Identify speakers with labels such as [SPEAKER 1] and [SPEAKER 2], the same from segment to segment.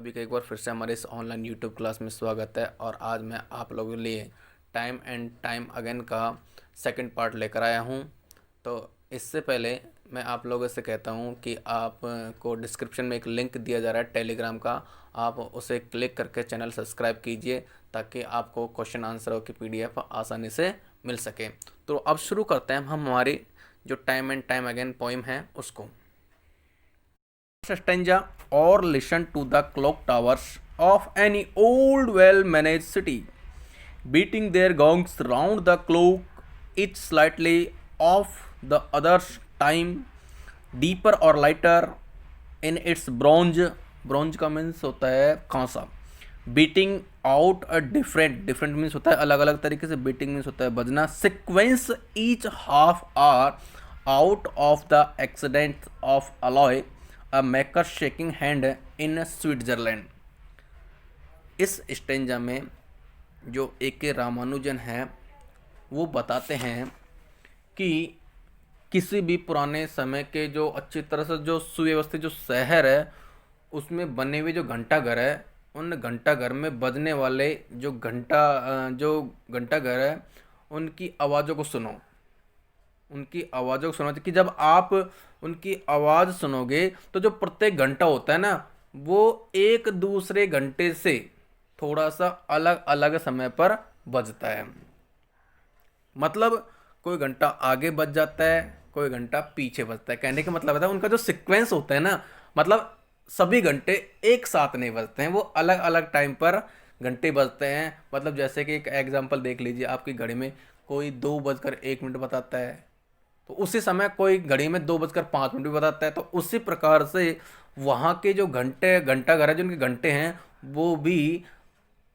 [SPEAKER 1] सभी का एक बार फिर से हमारे इस ऑनलाइन यूट्यूब क्लास में स्वागत है। और आज मैं आप लोगों के लिए टाइम एंड टाइम अगेन का सेकंड पार्ट लेकर आया हूं। तो इससे पहले मैं आप लोगों से कहता हूं कि आप को डिस्क्रिप्शन में एक लिंक दिया जा रहा है टेलीग्राम का, आप उसे क्लिक करके चैनल सब्सक्राइब कीजिए ताकि आपको क्वेश्चन आंसरों की PDF आसानी से मिल सके। तो अब शुरू करते हैं हम हमारी जो time and time again poem है उसको। Stanza or listen to the clock towers of any old well-managed city, beating their gongs round the clock, each slightly off the other's time, deeper or lighter in its bronze. Bronze का means होता है कांसा। Beating out a different means होता है अलग अलग तरीके से। बीटिंग मीन्स होता है बजना। Sequence each half hour out of the accident of alloy a maker shaking hand in Switzerland. इस स्टेंजा में जो A.K. रामानुजन है वो बताते हैं कि किसी भी पुराने समय के जो अच्छी तरह से जो सुव्यवस्थित जो शहर है उसमें बने हुए जो घंटा घर है, उन घंटा घर में बजने वाले जो घंटा घर है उनकी आवाज़ों को सुनो। उनकी आवाज़ों को सुनो कि जब आप उनकी आवाज़ सुनोगे तो जो प्रत्येक घंटा होता है ना वो एक दूसरे घंटे से थोड़ा सा अलग अलग समय पर बजता है। मतलब कोई घंटा आगे बज जाता है, कोई घंटा पीछे बजता है। कहने का मतलब है उनका जो सीक्वेंस होता है ना, मतलब सभी घंटे एक साथ नहीं बजते हैं, वो अलग अलग टाइम पर घंटे बजते हैं। मतलब जैसे कि एक एग्जांपल देख लीजिए, आपकी घड़ी में कोई 2:01 बताता है तो उसी समय कोई घड़ी में 2:05 भी बताता है। तो उसी प्रकार से वहाँ के जो घंटा घर है, जो उनके घंटे हैं वो भी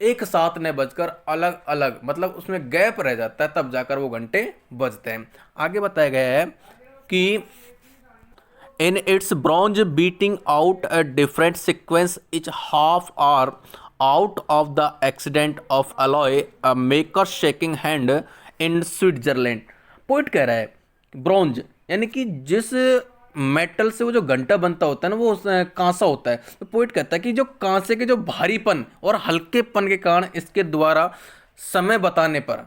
[SPEAKER 1] एक साथ नहीं बजकर अलग अलग, मतलब उसमें गैप रह जाता है तब जाकर वो घंटे बजते हैं। आगे बताया गया है कि in its bronze beating out a different sequence each half hour out of the accident of alloy a maker shaking hand in Switzerland। Poet कह रहा है ब्रॉन्ज यानी कि जिस मेटल से वो जो घंटा बनता होता है ना वो कांसा होता है। तो पोइट कहता है कि जो कांसे के जो भारीपन और हल्केपन के कारण इसके द्वारा समय बताने पर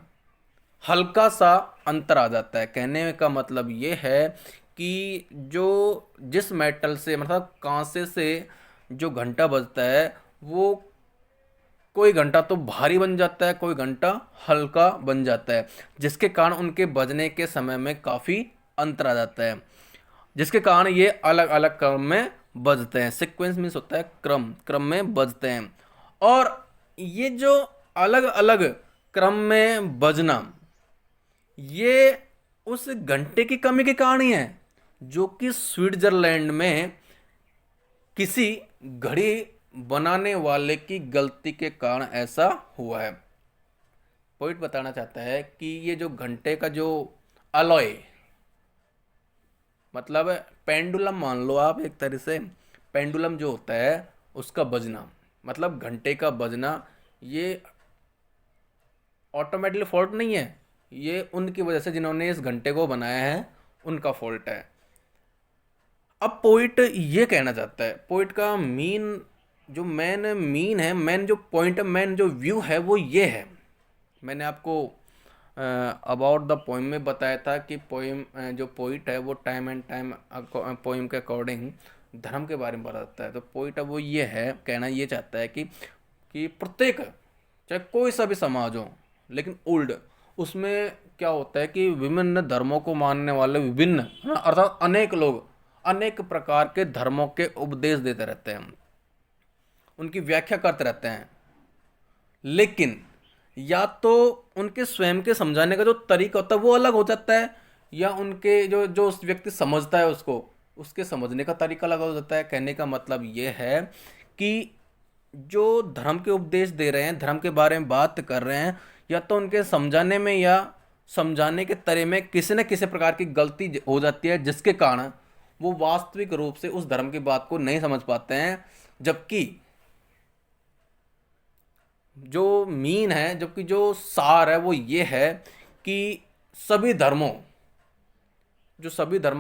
[SPEAKER 1] हल्का सा अंतर आ जाता है। कहने का मतलब ये है कि जो जिस मेटल से मतलब कांसे से जो घंटा बजता है वो कोई घंटा तो भारी बन जाता है, कोई घंटा हल्का बन जाता है, जिसके कारण उनके बजने के समय में काफ़ी अंतर आ जाता है, जिसके कारण ये अलग अलग क्रम में बजते हैं। सीक्वेंस मीन्स होता है क्रम, क्रम में बजते हैं। और ये जो अलग अलग क्रम में बजना ये उस घंटे की कमी के कारण ही है जो कि स्विट्जरलैंड में किसी घड़ी बनाने वाले की गलती के कारण ऐसा हुआ है। पॉइंट बताना चाहता है कि ये जो घंटे का जो अलॉय, मतलब पेंडुलम मान लो आप, एक तरह से पेंडुलम जो होता है उसका बजना, मतलब घंटे का बजना, ये ऑटोमेटिकली फॉल्ट नहीं है, ये उनकी वजह से जिन्होंने इस घंटे को बनाया है उनका फॉल्ट है। अब पोइट ये कहना चाहता है, पोइट का जो मेन है, मेन जो पॉइंट है, मेन जो व्यू है वो ये है। मैंने आपको अबाउट द पोइम में बताया था कि पोइम जो पोइट है वो टाइम एंड टाइम पोइम के अकॉर्डिंग धर्म के बारे में बताता है। तो पोइट अब वो ये है, कहना ये चाहता है कि प्रत्येक, चाहे कोई सा भी समाज हो, लेकिन ओल्ड उसमें क्या होता है कि विभिन्न धर्मों को मानने वाले विभिन्न, है ना, अर्थात अनेक लोग अनेक प्रकार के धर्मों के उपदेश देते रहते हैं, उनकी व्याख्या करते रहते हैं। लेकिन या तो उनके स्वयं के समझाने का जो तरीका होता है वो अलग हो जाता है, या उनके जो जो उस व्यक्ति समझता है उसको, उसके समझने का तरीका अलग हो जाता है। कहने का मतलब ये है कि जो धर्म के उपदेश दे रहे हैं, धर्म के बारे में बात कर रहे हैं, या तो उनके समझाने में या समझाने के तरह में किसी न किसी प्रकार की गलती हो जाती है, जिसके कारण वो वास्तविक रूप से उस धर्म की बात को नहीं समझ पाते हैं। जबकि जो मीन है, जबकि जो सार है वो ये है कि सभी धर्मों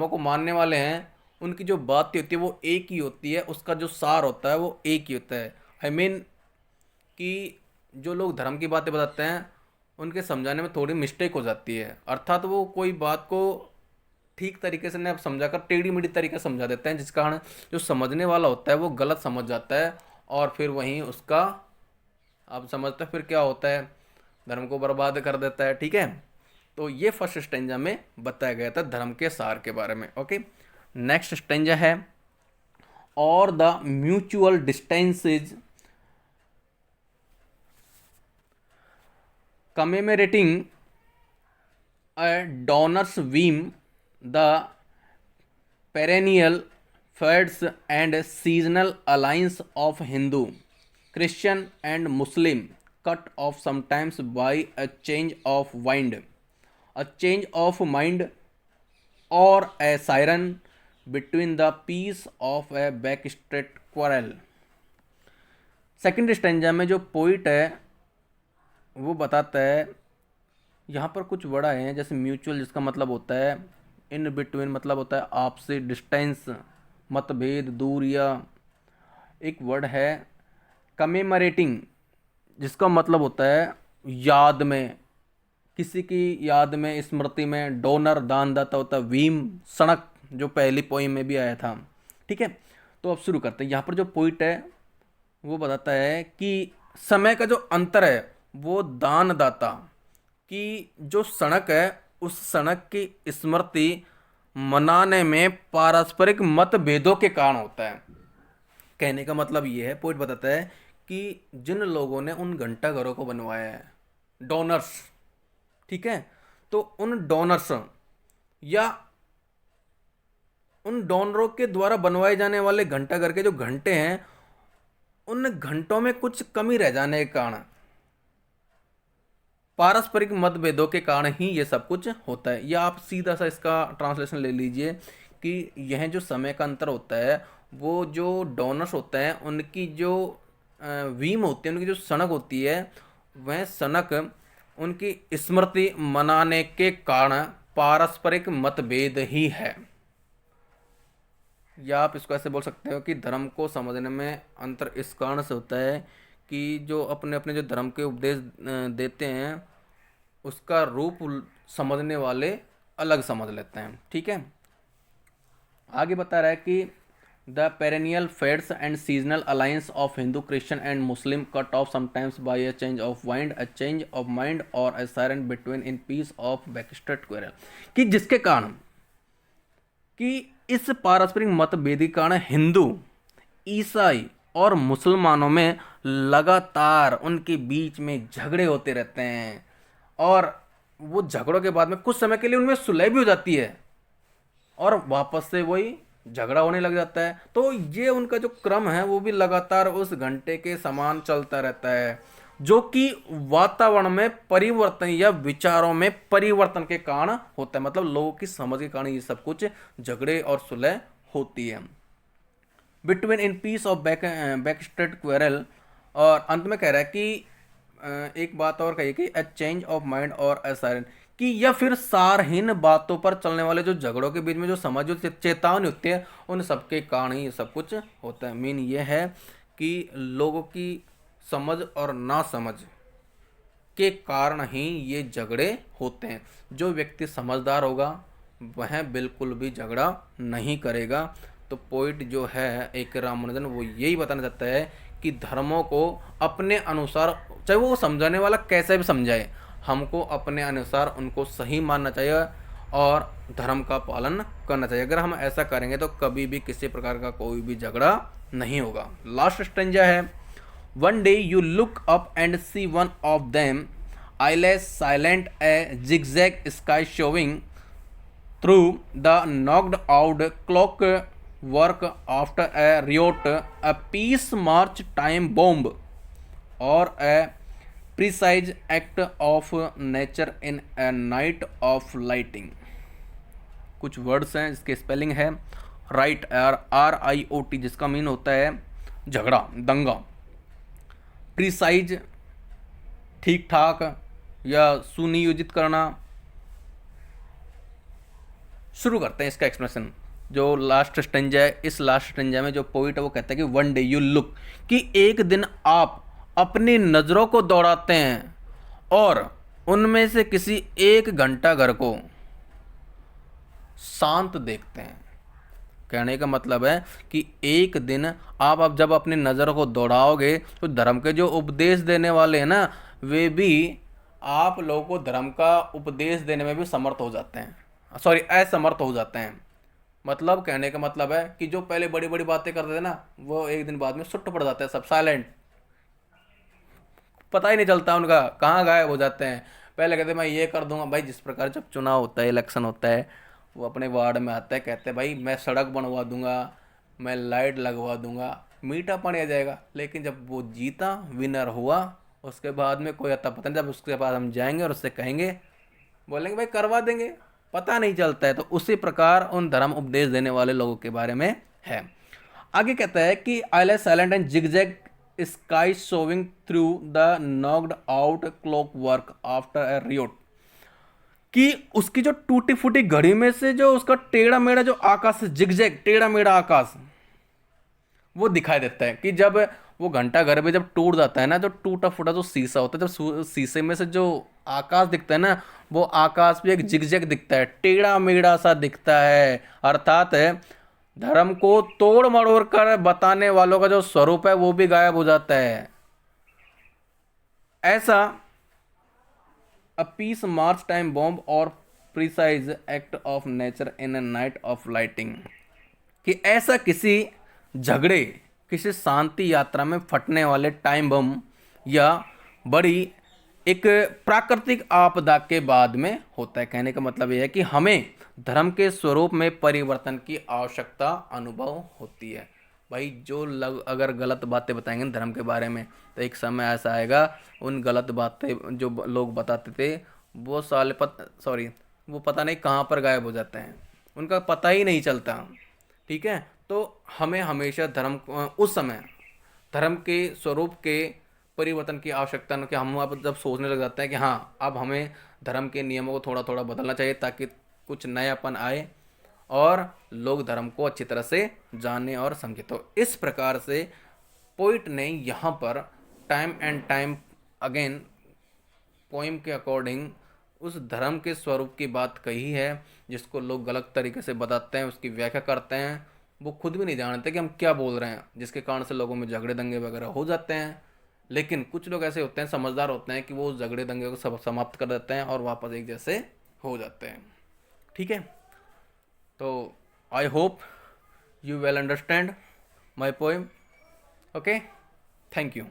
[SPEAKER 1] को मानने वाले हैं उनकी जो बात होती है वो एक ही होती है, उसका जो सार होता है वो एक ही होता है। आई मीन कि जो लोग धर्म की बातें बताते हैं उनके समझाने में थोड़ी मिस्टेक हो जाती है, अर्थात वो कोई बात को ठीक तरीके से नहीं समझाकर टेढ़ी मेढ़ी तरीके से समझा देते हैं, जिस कारण जो समझने वाला होता है वो गलत समझ जाता है और फिर वहीं उसका, आप समझते हैं फिर क्या होता है, धर्म को बर्बाद कर देता है। ठीक है, तो ये फर्स्ट स्टेंजा में बताया गया था धर्म के सार के बारे में। ओके, नेक्स्ट स्टेंजा है और the mutual distances commemorating a donor's whim, the perennial fads and seasonal alliance of Hindu, Christian, and Muslim, cut off sometimes by a change of wind, a change of mind, or a siren between the peace of a backstreet quarrel। Second stanza में जो poet है वो बताता है, यहाँ पर कुछ word आए हैं जैसे म्यूचुअल जिसका मतलब होता है इन बिटवीन, मतलब होता है आपसे, डिस्टेंस मतभेद दूर, या एक वर्ड है कमेमरेटिंग जिसका मतलब होता है याद में, किसी की याद में, स्मृति में, डोनर दानदाता होता है, वीम सड़क जो पहली पोइम में भी आया था। ठीक है, तो अब शुरू करते हैं। यहाँ पर जो पोइट है वो बताता है कि समय का जो अंतर है वो दानदाता की जो सड़क है उस सड़क की स्मृति मनाने में पारस्परिक मतभेदों के कारण होता है। कहने का मतलब ये है, पोइट बताता है कि जिन लोगों ने उन घंटाघरों को बनवाया है, डोनर्स, ठीक है, तो उन डोनर्स या उन डोनरों के द्वारा बनवाए जाने वाले घंटाघर के जो घंटे हैं उन घंटों में कुछ कमी रह जाने के कारण, पारस्परिक मतभेदों के कारण ही ये सब कुछ होता है। या आप सीधा सा इसका ट्रांसलेशन ले लीजिए कि यह जो समय का अंतर होता है वो जो डोनर्स होते हैं उनकी जो वीम होती है, उनकी जो सनक होती है, वह सनक उनकी स्मृति मनाने के कारण पारस्परिक मतभेद ही है। या आप इसको ऐसे बोल सकते हो कि धर्म को समझने में अंतर इस कारण से होता है कि जो अपने अपने जो धर्म के उपदेश देते हैं उसका रूप समझने वाले अलग समझ लेते हैं। ठीक है, आगे बता रहा है कि the perennial feuds and seasonal alliance of Hindu, Christian and Muslim, cut off sometimes by a change of wind, a change of mind और a silent between in peace of backstreet quarrel, कि जिसके कारण कि इस पारस्परिक मतभेद के कारण हिंदू, ईसाई और मुसलमानों में लगातार उनके बीच में झगड़े होते रहते हैं और वो झगड़ों के बाद में कुछ समय के लिए उनमें सुलह भी हो जाती है और वापस से वही झगड़ा होने लग जाता है। तो ये उनका जो क्रम है वो भी लगातार उस घंटे के समान चलता रहता है, जो कि वातावरण में परिवर्तन या विचारों में परिवर्तन के कारण होता है, मतलब लोगों की समझ के कारण ये सब कुछ झगड़े और सुलह होती है। Between in peace of backstreet quarrel, और अंत में कह रहा है कि एक बात और कही कि अ चेंज ऑफ माइंड और अ साइलेंट, कि या फिर सारहीन बातों पर चलने वाले जो झगड़ों के बीच में जो समझ, जो चेतावनी होती है, उन सबके कारण ही ये सब कुछ होता है। मीन ये है कि लोगों की समझ और ना समझ के कारण ही ये झगड़े होते हैं। जो व्यक्ति समझदार होगा वह बिल्कुल भी झगड़ा नहीं करेगा। तो पॉइंट जो है एक रामानुजन वो यही बताना चाहता है कि धर्मों को अपने अनुसार, चाहे वो समझाने वाला कैसे भी समझाए, हमको अपने अनुसार उनको सही मानना चाहिए और धर्म का पालन करना चाहिए। अगर हम ऐसा करेंगे तो कभी भी किसी प्रकार का कोई भी झगड़ा नहीं होगा। लास्ट स्टेंजा है, one day you look up and see one of them eyeless silent, a zigzag sky showing through the knocked out clock work after a riot, a peace march time bomb, or a precise act of nature in a night of lighting। कुछ words हैं जिसके spelling है right, RIOT, जिसका mean होता है झगड़ा, दंगा, precise ठीक ठाक या सुनियोजित करना। शुरू करते हैं इसका एक्सप्लेनेशन। जो लास्ट स्टेंजा है, इस लास्ट स्टेंजा में जो पोइट है वो कहता है कि वन डे यू लुक, कि एक दिन आप अपनी नज़रों को दौड़ाते हैं और उनमें से किसी एक घंटा घर को शांत देखते हैं। कहने का मतलब है कि एक दिन आप अब जब अपनी नज़र को दौड़ाओगे तो धर्म के जो उपदेश देने वाले हैं ना, वे भी आप लोगों को धर्म का उपदेश देने में भी समर्थ हो जाते हैं, सॉरी असमर्थ हो जाते हैं। मतलब कहने का मतलब है कि जो पहले बड़ी बड़ी बातें करते थे ना, वो एक दिन बाद में सुट्ट पड़ जाते हैं, सब साइलेंट, पता ही नहीं चलता उनका, कहाँ गायब हो जाते हैं। पहले कहते मैं ये कर दूंगा भाई, जिस प्रकार जब चुनाव होता है, इलेक्शन होता है, वो अपने वार्ड में आता है, कहते हैं भाई मैं सड़क बनवा दूंगा, मैं लाइट लगवा दूंगा, मीठा पानी आ जाएगा। लेकिन जब वो जीता, विनर हुआ, उसके बाद में कोई आता पता नहीं, जब उसके बाद हम जाएंगे और उससे कहेंगे, बोलेंगे भाई करवा देंगे, पता नहीं चलता है। तो उसी प्रकार उन धर्म उपदेश देने वाले लोगों के बारे में है। आगे कहता है कि आई लाइ silent and zigzag sky showing through the knocked out clock work after a Riot, कि उसकी जो टूटी फूटी घड़ी में से जो उसका टेढ़ा मेढ़ा जो आकाश, जिगजैग टेढ़ा मेढ़ा आकाश, वो दिखाई देता है। कि जब वो घंटा घर में जब टूट जाता है ना, जो टूटा फूटा जो शीशा होता है, जब शीशे में से जो आकाश दिखता है ना, वो आकाश भी एक जिगजैग दिखता है, टेढ़ा मेढ़ा सा दिखता है। अर्थात धर्म को तोड़ मरोड़ कर बताने वालों का जो स्वरूप है वो भी गायब हो जाता है। ऐसा a peace march time bomb और precise act of nature in a night of lighting, कि ऐसा किसी झगड़े, किसी शांति यात्रा में फटने वाले टाइम बम या बड़ी एक प्राकृतिक आपदा के बाद में होता है। कहने का मतलब यह है कि हमें धर्म के स्वरूप में परिवर्तन की आवश्यकता अनुभव होती है। भाई जो लग अगर गलत बातें बताएंगे धर्म के बारे में, तो एक समय ऐसा आएगा उन गलत बातें जो लोग बताते थे वो वो पता नहीं कहाँ पर गायब हो जाते हैं, उनका पता ही नहीं चलता। ठीक है, तो हमें हमेशा उस समय धर्म के स्वरूप के परिवर्तन की आवश्यकता न, कि हम अब जब सोचने लग जाते हैं कि हाँ अब हमें धर्म के नियमों को थोड़ा थोड़ा बदलना चाहिए ताकि कुछ नयापन आए और लोग धर्म को अच्छी तरह से जाने और समझे। तो इस प्रकार से पोइट ने यहाँ पर time and time again poem के अकॉर्डिंग उस धर्म के स्वरूप की बात कही है, जिसको लोग गलत तरीके से बताते हैं, उसकी व्याख्या करते हैं, वो खुद भी नहीं जानते कि हम क्या बोल रहे हैं, जिसके कारण से लोगों में झगड़े दंगे वगैरह हो जाते हैं। लेकिन कुछ लोग ऐसे होते हैं, समझदार होते हैं, कि वो उस झगड़े दंगे को सब समाप्त कर देते हैं और वापस एक जैसे हो जाते हैं। ठीक है, तो I hope you well understand my poem. Okay, thank you.